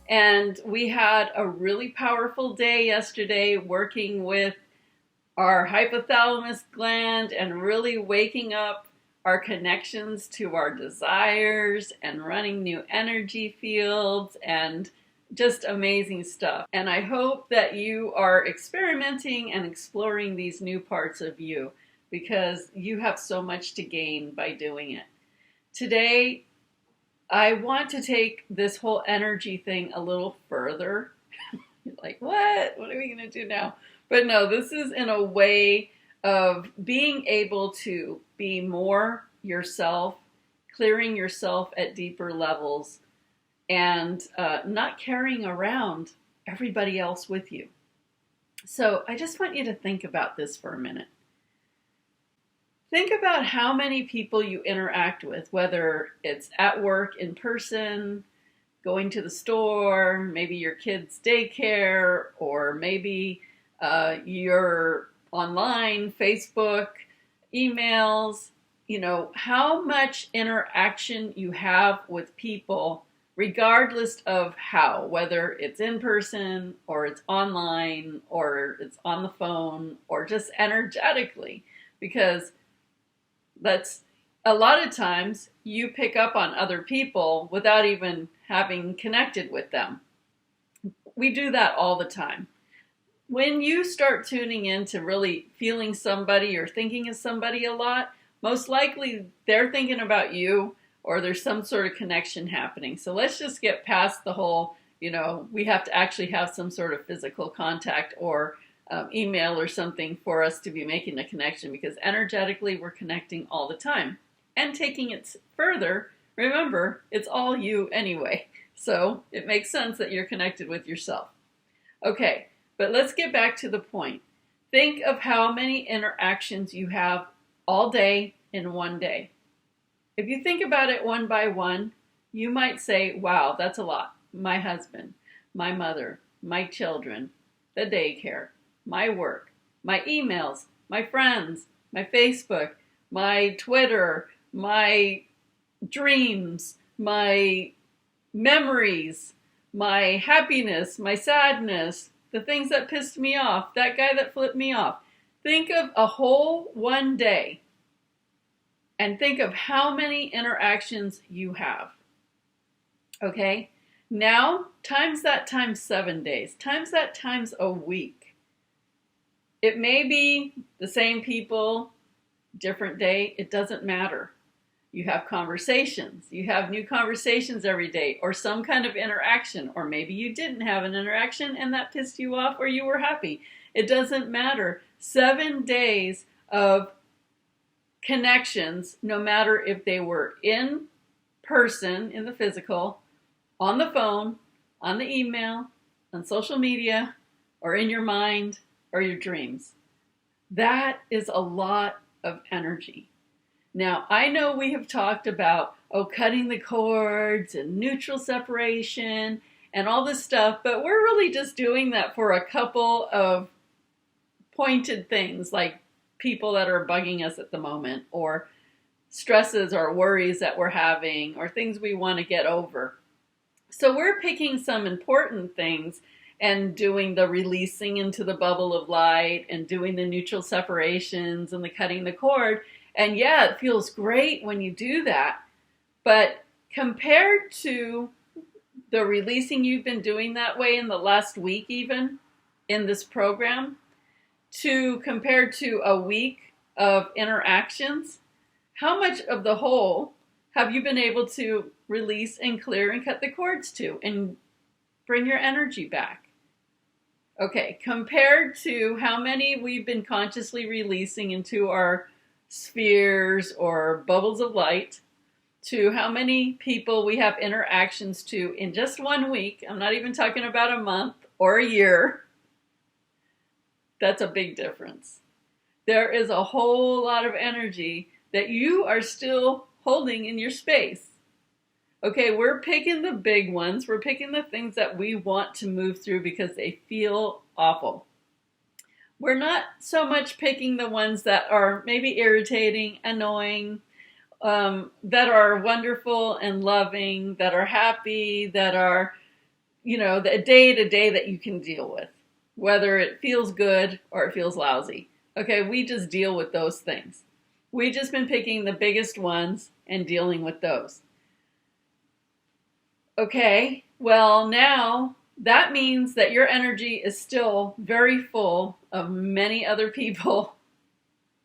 And we had a really powerful day yesterday working with our hypothalamus gland and really waking up our connections to our desires and running new energy fields and just amazing stuff. And I hope that you are experimenting and exploring these new parts of you because you have so much to gain by doing it. Today, I want to take this whole energy thing a little further. You're like, what? What are we going to do now? But no, this is in a way of being able to be more yourself, clearing yourself at deeper levels, and not carrying around everybody else with you. So I just want you to think about this for a minute. Think about how many people you interact with, whether it's at work in person, going to the store, maybe your kid's daycare, or maybe you're online, Facebook, emails. You know, how much interaction you have with people, regardless of how, whether it's in person or it's online or it's on the phone or just energetically, because that's a lot of times you pick up on other people without even having connected with them. We do that all the time. When you start tuning in to really feeling somebody or thinking of somebody a lot, most likely they're thinking about you or there's some sort of connection happening. So let's just get past the whole, we have to actually have some sort of physical contact or email or something for us to be making a connection, because energetically we're connecting all the time. And taking it further, remember, it's all you anyway. So it makes sense that you're connected with yourself. Okay, but let's get back to the point. Think of how many interactions you have all day in one day. If you think about it one by one, you might say, wow, that's a lot. My husband, my mother, my children, the daycare, my work, my emails, my friends, my Facebook, my Twitter, my dreams, my memories, my happiness, my sadness, the things that pissed me off, that guy that flipped me off. Think of a whole one day and think of how many interactions you have. Okay? Now, times that times 7 days, times that times a week. It may be the same people, different day. It doesn't matter. You have conversations. You have new conversations every day, or some kind of interaction, or maybe you didn't have an interaction and that pissed you off or you were happy. It doesn't matter. 7 days of connections, no matter if they were in person, in the physical, on the phone, on the email, on social media, or in your mind, or your dreams. That is a lot of energy. Now, I know we have talked about, cutting the cords and neutral separation and all this stuff, but we're really just doing that for a couple of pointed things, like people that are bugging us at the moment, or stresses or worries that we're having, or things we want to get over. So we're picking some important things and doing the releasing into the bubble of light and doing the neutral separations and the cutting the cord. And yeah, it feels great when you do that. But compared to the releasing you've been doing that way in the last week, even in this program, compared to a week of interactions, how much of the whole have you been able to release and clear and cut the cords to and bring your energy back? Okay, compared to how many we've been consciously releasing into our spheres or bubbles of light, to how many people we have interactions to in just 1 week. I'm not even talking about a month or a year. That's a big difference. There is a whole lot of energy that you are still holding in your space. Okay, we're picking the big ones. We're picking the things that we want to move through because they feel awful. We're not so much picking the ones that are maybe irritating, annoying, that are wonderful and loving, that are happy, that are the day to day that you can deal with, whether it feels good or it feels lousy. Okay, we just deal with those things. We've just been picking the biggest ones and dealing with those. Okay, well, now that means that your energy is still very full of many other people,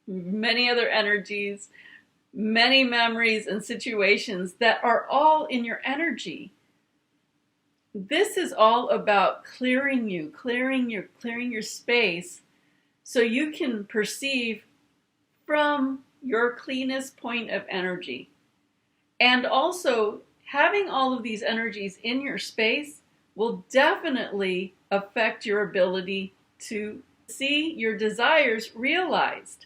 many other energies, many memories and situations that are all in your energy. This is all about clearing you, clearing your space so you can perceive from your cleanest point of energy. And also, having all of these energies in your space will definitely affect your ability to see your desires realized.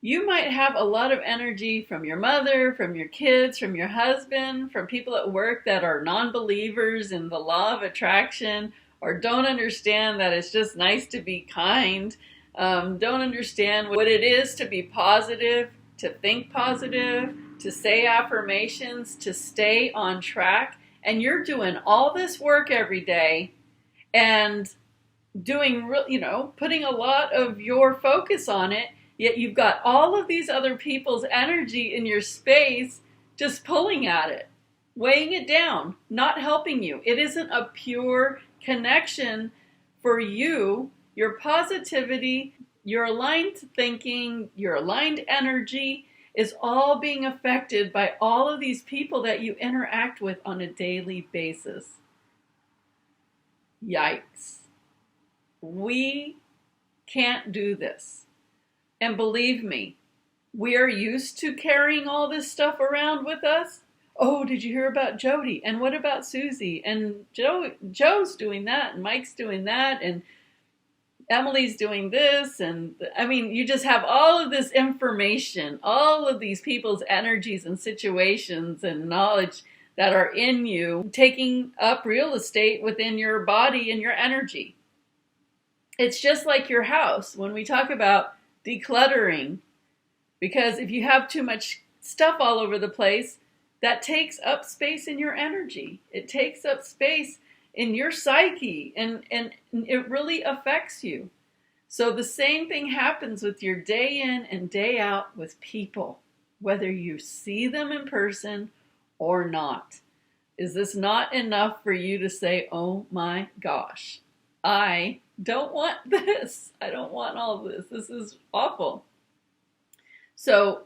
You might have a lot of energy from your mother, from your kids, from your husband, from people at work that are non-believers in the law of attraction, or don't understand that it's just nice to be kind, don't understand what it is to be positive, to think positive, to say affirmations, to stay on track. And you're doing all this work every day and doing, putting a lot of your focus on it, yet you've got all of these other people's energy in your space just pulling at it, weighing it down, not helping you. It isn't a pure connection for you. Your positivity, your aligned thinking, your aligned energy is all being affected by all of these people that you interact with on a daily basis. Yikes. We can't do this. And believe me, we are used to carrying all this stuff around with us. Oh, did you hear about Jody? And what about Susie? And Joe's doing that, and Mike's doing that, and Emily's doing this. And you just have all of this information, all of these people's energies and situations and knowledge that are in you, taking up real estate within your body and your energy. It's just like your house when we talk about decluttering, because if you have too much stuff all over the place, that takes up space in your energy. It takes up space in your psyche, and it really affects you. So the same thing happens with your day in and day out with people, whether you see them in person or not. Is this not enough for you to say, oh my gosh, I don't want this. I don't want all this. This is awful. So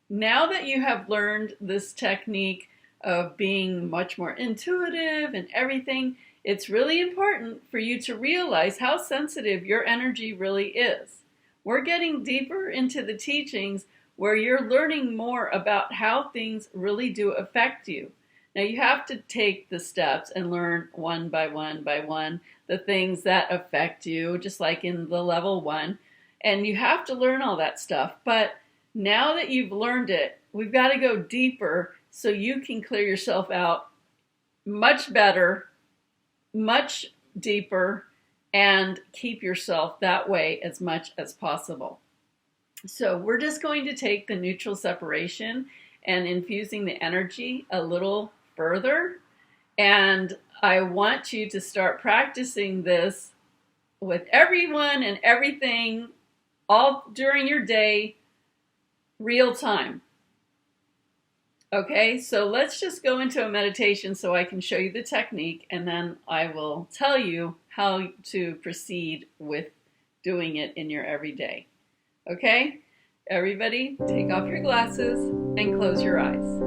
now that you have learned this technique of being much more intuitive and everything, it's really important for you to realize how sensitive your energy really is. We're getting deeper into the teachings where you're learning more about how things really do affect you. Now you have to take the steps and learn one by one the things that affect you, just like in the level 1. And you have to learn all that stuff. But now that you've learned it, we've got to go deeper so you can clear yourself out much better, much deeper, and keep yourself that way as much as possible. So we're just going to take the neutral separation and infusing the energy a little further. And I want you to start practicing this with everyone and everything all during your day, real time. Okay, so let's just go into a meditation so I can show you the technique, and then I will tell you how to proceed with doing it in your everyday. Okay, everybody, take off your glasses and close your eyes.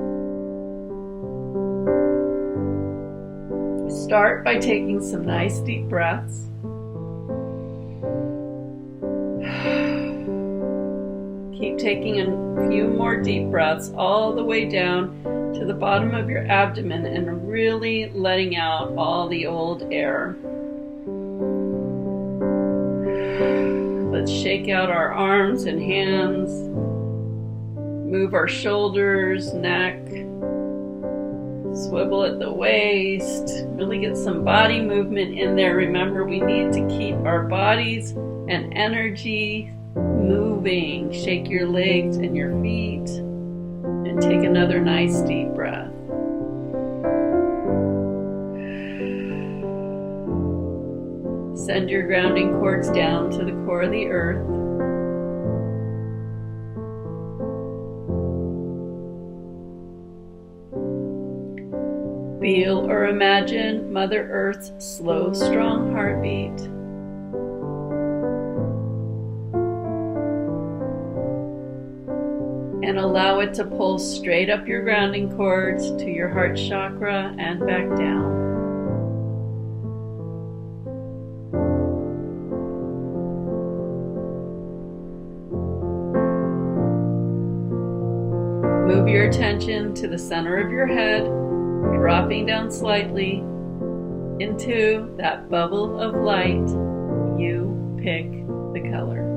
Start by taking some nice deep breaths. Keep taking a few more deep breaths all the way down to the bottom of your abdomen and really letting out all the old air. Let's shake out our arms and hands. Move our shoulders, neck. Swivel at the waist. Really get some body movement in there. Remember, we need to keep our bodies and energy moving. Shake your legs and your feet and take another nice deep breath. Send your grounding cords down to the core of the earth. Feel or imagine Mother Earth's slow, strong heartbeat. And allow it to pull straight up your grounding cords to your heart chakra and back down. Move your attention to the center of your head, dropping down slightly into that bubble of light. You pick the color.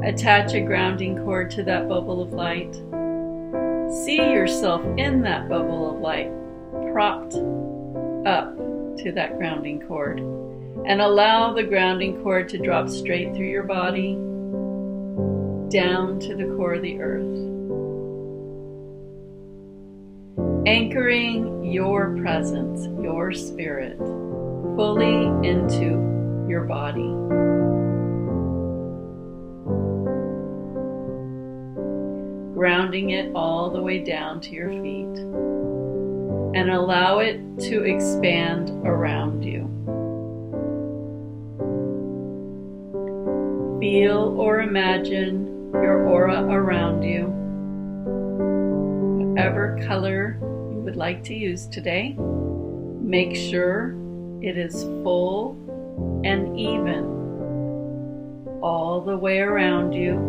Attach a grounding cord to that bubble of light. See yourself in that bubble of light, propped up to that grounding cord, and allow the grounding cord to drop straight through your body, down to the core of the earth. Anchoring your presence, your spirit, fully into your body. Grounding it all the way down to your feet, and allow it to expand around you. Feel or imagine your aura around you, whatever color you would like to use today. Make sure it is full and even all the way around you.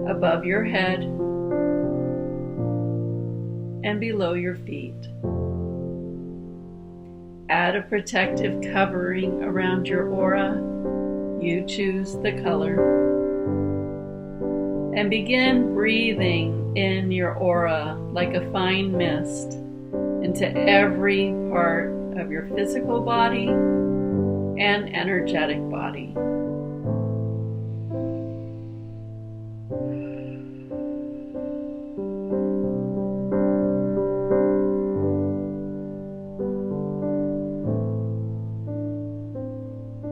Above your head and below your feet. Add a protective covering around your aura. You choose the color. And begin breathing in your aura like a fine mist into every part of your physical body and energetic body.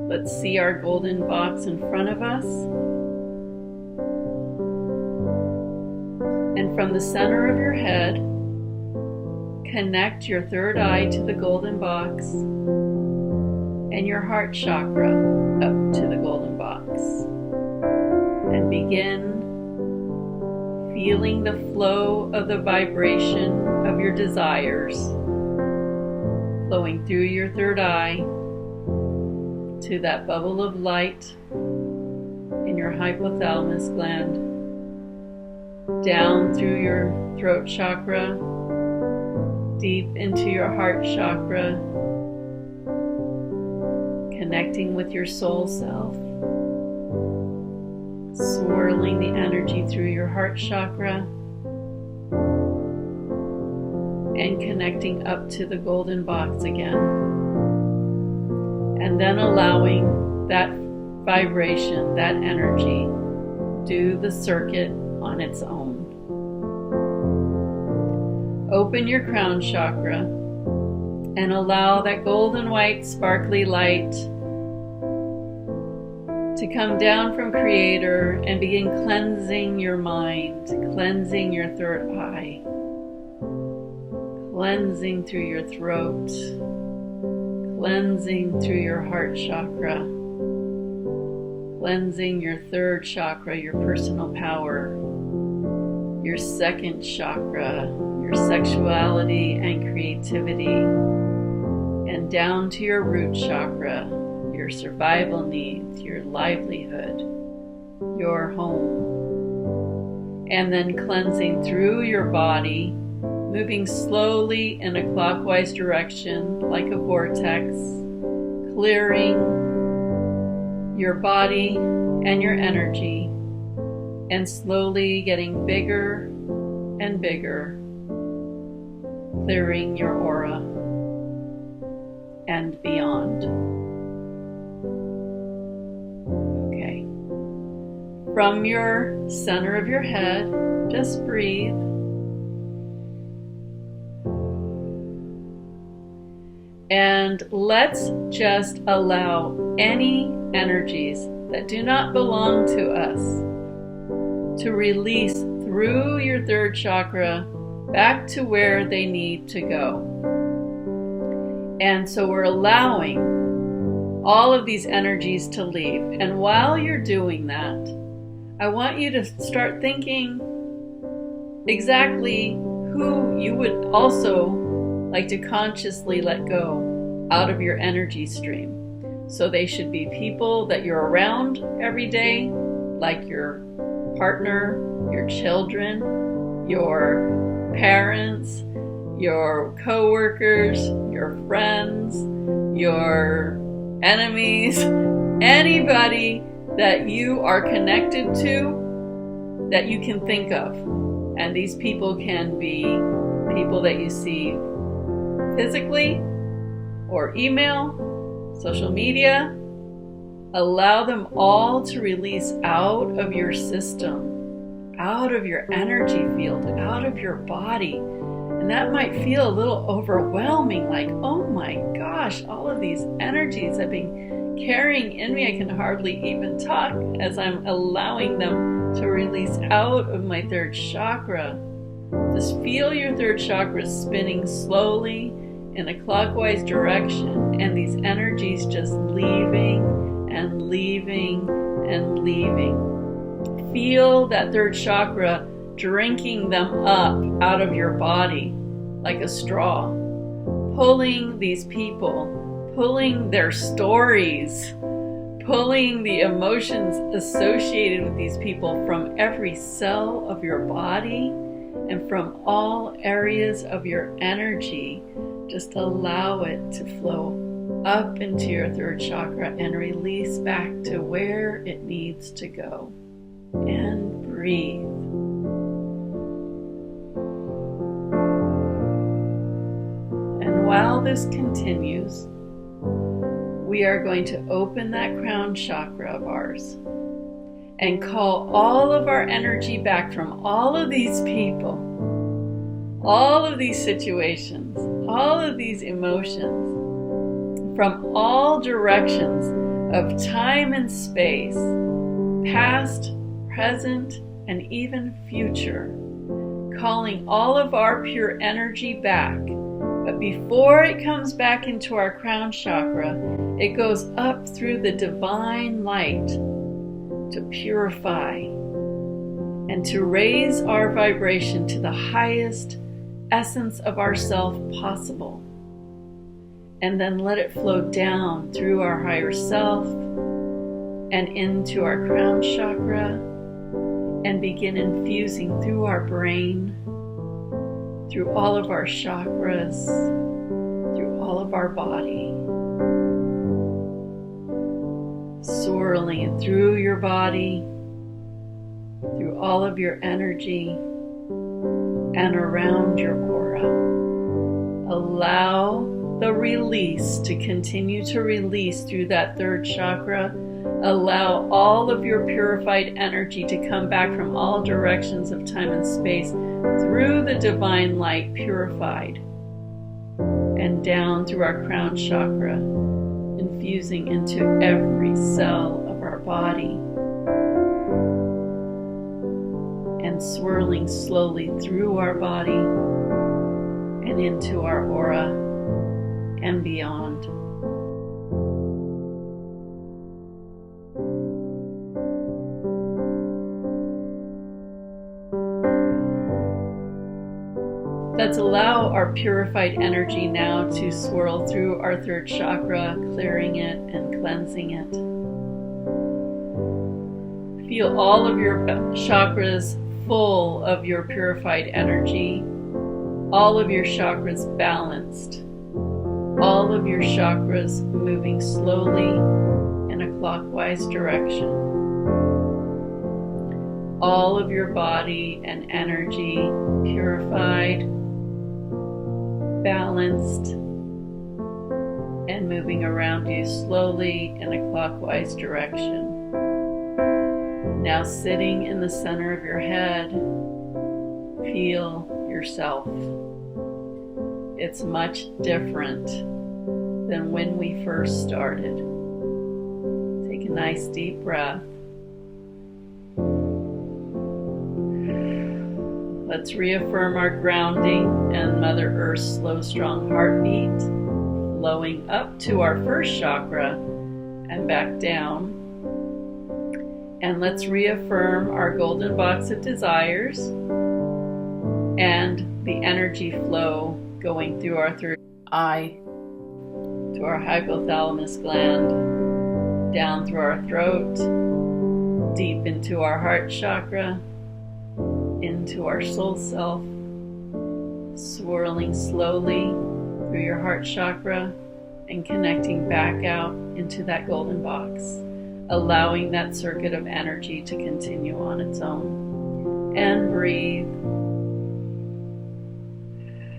Let's see our golden box in front of us. And from the center of your head, connect your third eye to the golden box and your heart chakra up to the golden box. And begin feeling the flow of the vibration of your desires flowing through your third eye to that bubble of light in your hypothalamus gland, down through your throat chakra, deep into your heart chakra, connecting with your soul self, swirling the energy through your heart chakra, and connecting up to the golden box again. And then allowing that vibration, that energy, do the circuit on its own. Open your crown chakra and allow that golden white sparkly light to come down from Creator and begin cleansing your mind, cleansing your third eye, cleansing through your throat, cleansing through your heart chakra, cleansing your third chakra, your personal power, your second chakra, your sexuality and creativity, and down to your root chakra, your survival needs, your livelihood, your home. And then cleansing through your body, moving slowly in a clockwise direction like a vortex, clearing your body and your energy, and slowly getting bigger and bigger, clearing your aura and beyond. Okay. From your center of your head, just breathe. And let's just allow any energies that do not belong to us to release through your third chakra back to where they need to go. And so we're allowing all of these energies to leave. And while you're doing that, I want you to start thinking exactly who you would also like to consciously let go out of your energy stream. So they should be people that you're around every day, like your partner, your children, your parents, your co-workers, your friends, your enemies, anybody that you are connected to that you can think of. And these people can be people that you see physically or email, social media. Allow them all to release out of your system, out of your energy field, out of your body. And that might feel a little overwhelming, like, oh my gosh, all of these energies I've been carrying in me. I can hardly even talk as I'm allowing them to release out of my third chakra. Just feel your third chakra spinning slowly in a clockwise direction, and these energies just leaving and leaving and leaving. Feel that third chakra drinking them up out of your body like a straw, pulling these people, pulling their stories, pulling the emotions associated with these people from every cell of your body and from all areas of your energy. Just allow it to flow up into your third chakra and release back to where it needs to go. And breathe. And while this continues, we are going to open that crown chakra of ours and call all of our energy back from all of these people, all of these situations, all of these emotions, from all directions of time and space, past, present, and even future, calling all of our pure energy back. But before it comes back into our crown chakra, it goes up through the divine light to purify and to raise our vibration to the highest essence of ourself possible. And then let it flow down through our higher self and into our crown chakra and begin infusing through our brain, through all of our chakras, through all of our body, swirling it through your body, through all of your energy, and around your aura. Allow the release to continue to release through that third chakra. Allow all of your purified energy to come back from all directions of time and space through the divine light, purified, and down through our crown chakra, infusing into every cell of our body, and swirling slowly through our body and into our aura and beyond. Let's allow our purified energy now to swirl through our third chakra, clearing it and cleansing it. Feel all of your chakras full of your purified energy, all of your chakras balanced, all of your chakras moving slowly in a clockwise direction. All of your body and energy purified, balanced, and moving around you slowly in a clockwise direction. Now sitting in the center of your head, feel yourself. It's much different than when we first started. Take a nice deep breath. Let's reaffirm our grounding and Mother Earth's slow, strong heartbeat, flowing up to our first chakra and back down. And let's reaffirm our golden box of desires and the energy flow going through our third eye to our hypothalamus gland, down through our throat, deep into our heart chakra, into our soul self, swirling slowly through your heart chakra and connecting back out into that golden box, allowing that circuit of energy to continue on its own. And breathe.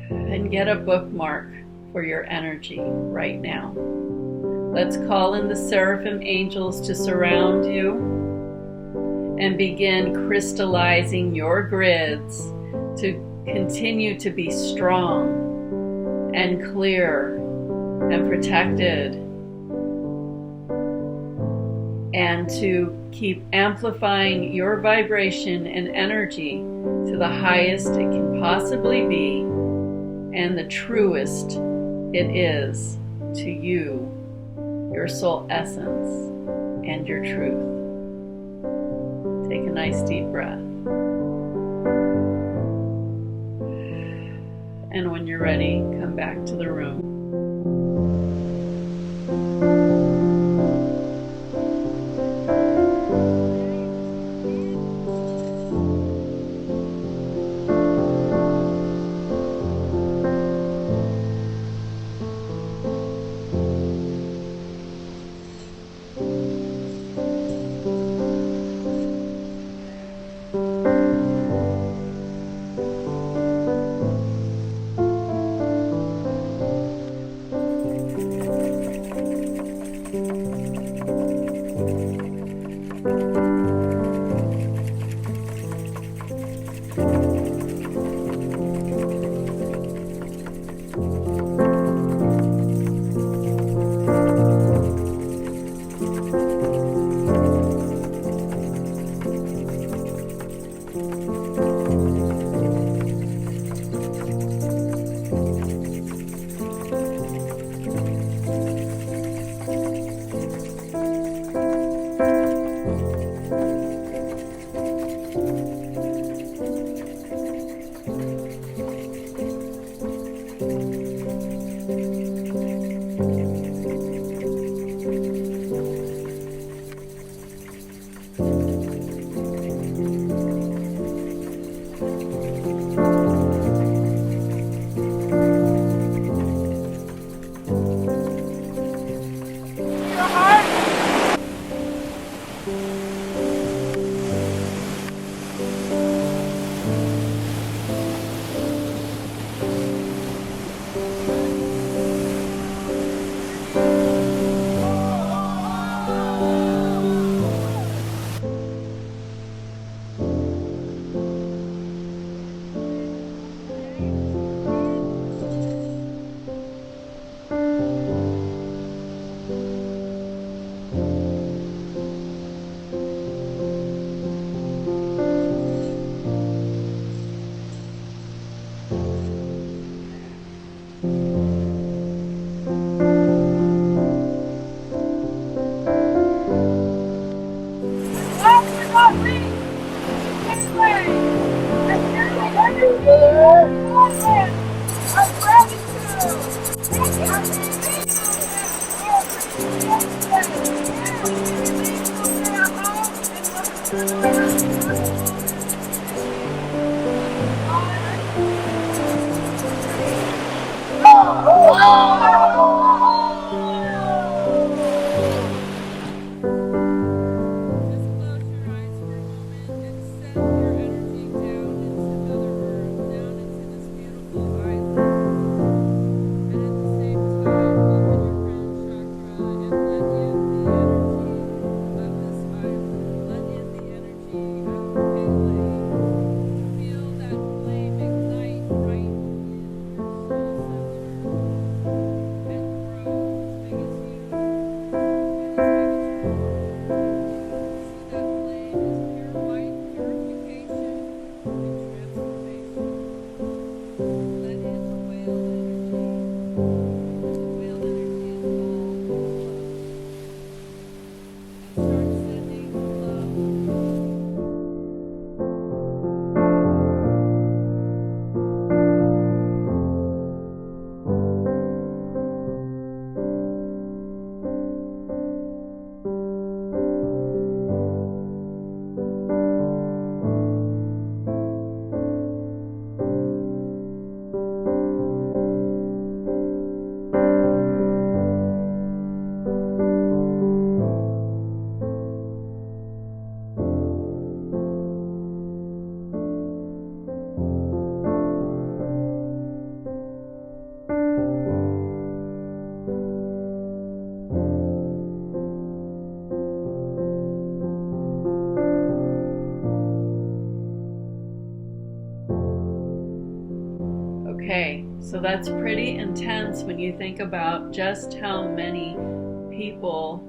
And get a bookmark for your energy right now. Let's call in the seraphim angels to surround you and begin crystallizing your grids to continue to be strong and clear and protected, and to keep amplifying your vibration and energy to the highest it can possibly be and the truest it is to you, your soul essence, and your truth. Take a nice deep breath. And when you're ready, come back to the room. So that's pretty intense when you think about just how many people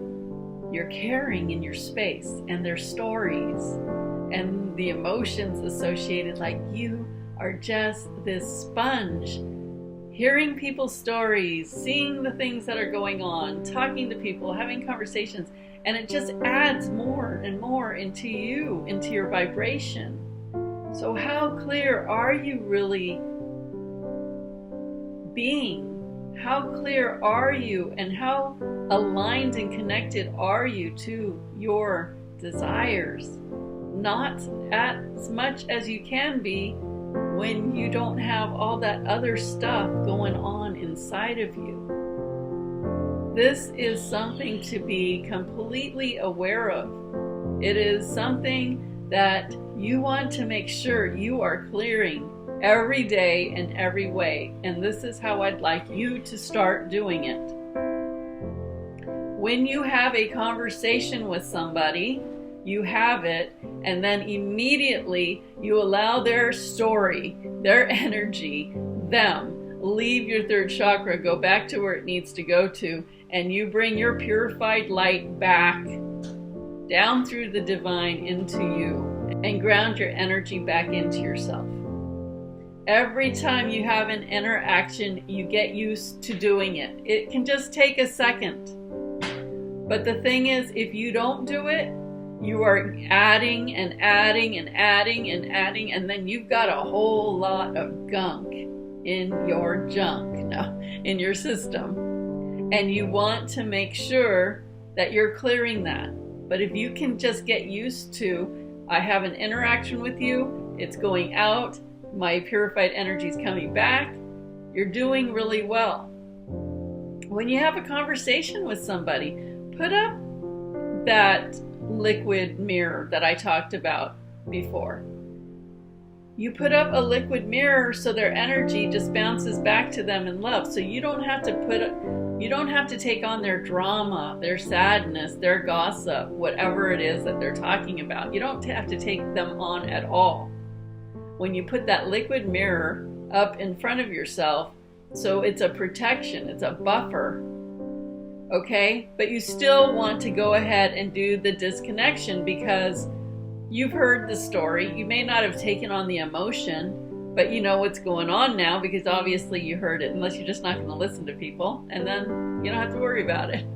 you're carrying in your space and their stories and the emotions associated. Like, you are just this sponge, hearing people's stories, seeing the things that are going on, talking to people, having conversations, and it just adds more and more into you, into your vibration. So how clear are you really being? How clear are you, and how aligned and connected are you to your desires? Not as much as you can be when you don't have all that other stuff going on inside of you. This is something to be completely aware of. It is something that you want to make sure you are clearing every day in every way. And this is how I'd like you to start doing it. When you have a conversation with somebody, you have it, and then immediately you allow their story, their energy, them, leave your third chakra, go back to where it needs to go to, and you bring your purified light back down through the divine into you and ground your energy back into yourself. Every time you have an interaction, you get used to doing it. It can just take a second. But the thing is, if you don't do it, you are adding and adding and adding and adding, and then you've got a whole lot of gunk in your in your system. And you want to make sure that you're clearing that. But if you can just get used to, I have an interaction with you, it's going out, my purified energy is coming back, you're doing really well. When you have a conversation with somebody, put up that liquid mirror that I talked about before. You put up a liquid mirror so their energy just bounces back to them in love. So you don't have to take on their drama, their sadness, their gossip, whatever it is that they're talking about. You don't have to take them on at all. When you put that liquid mirror up in front of yourself, so it's a protection, it's a buffer. Okay, but you still want to go ahead and do the disconnection because you've heard the story. You may not have taken on the emotion, but you know what's going on now because obviously you heard it, unless you're just not going to listen to people, and then you don't have to worry about it.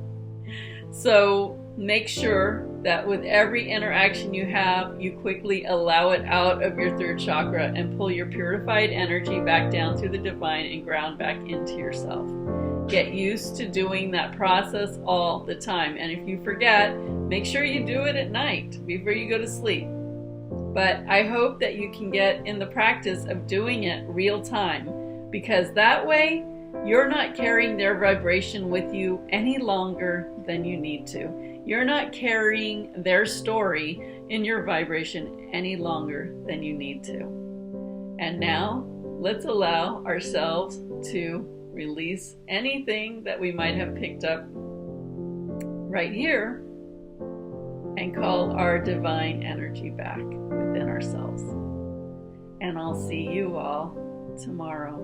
So make sure that with every interaction you have, you quickly allow it out of your third chakra and pull your purified energy back down through the divine and ground back into yourself. Get used to doing that process all the time. And if you forget, make sure you do it at night before you go to sleep. But I hope that you can get in the practice of doing it real time, because that way you're not carrying their vibration with you any longer than you need to. You're not carrying their story in your vibration any longer than you need to. And now let's allow ourselves to release anything that we might have picked up right here and call our divine energy back within ourselves. And I'll see you all tomorrow.